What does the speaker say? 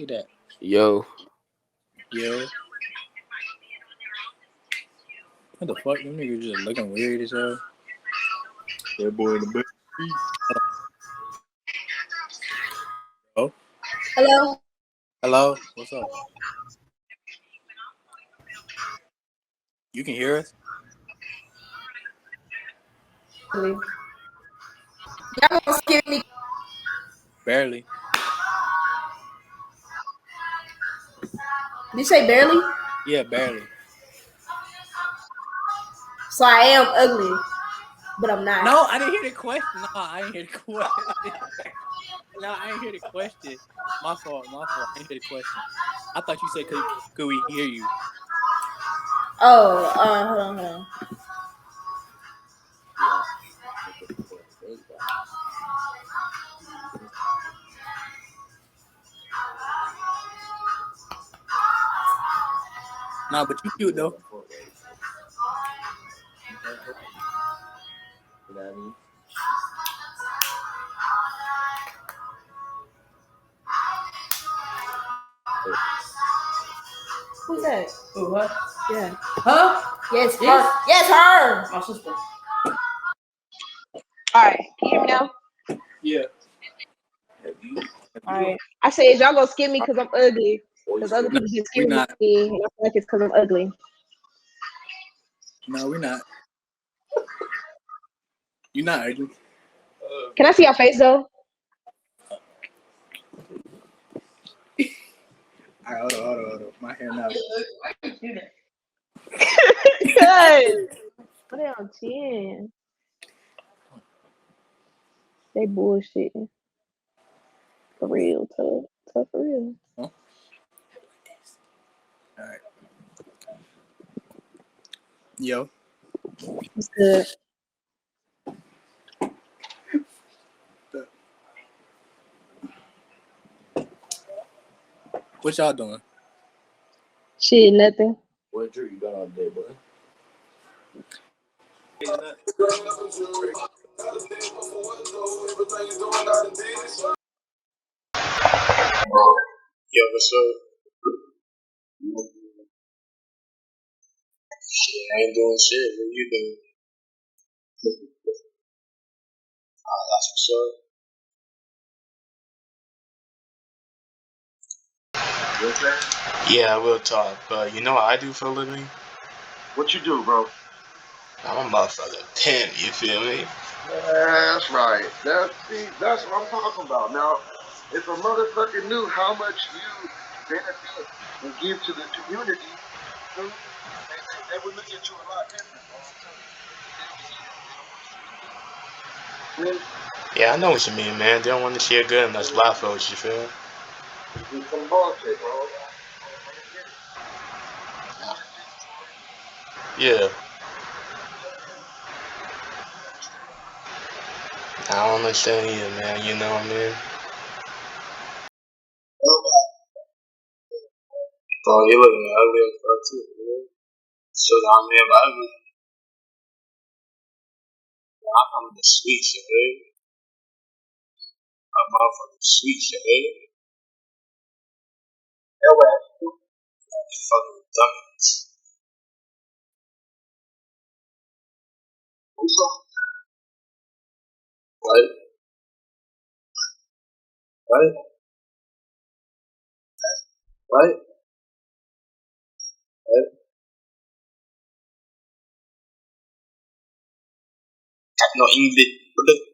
Who that? Yo. Yo. What the fuck? Them niggas just looking weird as hell. That boy in the back. Oh. Hello. Hello. What's up? You can hear us? Y'all gonna skip me? Barely. Did you say barely? Yeah, barely. So I am ugly, but I'm not. No, I didn't hear the question. No, I didn't hear the question. No, I didn't hear the question. My fault. I didn't hear the question. I thought you said could we hear you? Oh, hold on. Nah, but you cute though. Who's that? Who, what? Yeah. Huh? Yes, This? her. Yes, her. My sister. Alright, can you hear me now? Yeah. Alright. I said, y'all gonna skip me because I'm ugly. Because other people just we skip not. me, and I feel like it's because I'm ugly. No, we're not. You're not ugly. Can I see your face though? All right, hold on. My hair now. Cuz. What they on 10? They bullshitting. For real, tough. Tough for real. Huh? All right. Yo. It's good. What y'all doing? Shit, nothing. What drink you got all day, boy? Yo, what's up? Shit, I ain't doing shit. What you doing? That's what's up. Yeah, I will talk, but you know what I do for a living? What you do, bro? I'm a motherfucking pimp, you feel me? That's right. That's what I'm talking about. Now, if a motherfucker knew how much you benefit and give to the community, they would look at you a lot different, bro. Yeah, I know what you mean, man. They don't want to see a good and that's black folks, you feel? It's some bullshit, bro. Yeah. I don't understand either, man. You know what I mean? Oh, you looking ugly as fuck too, man. So, I mean, if I ever, I come with the sweet shit, man. I'm motherfucking sweet shit, man. Fucking dummies. What? What? What? What? No English.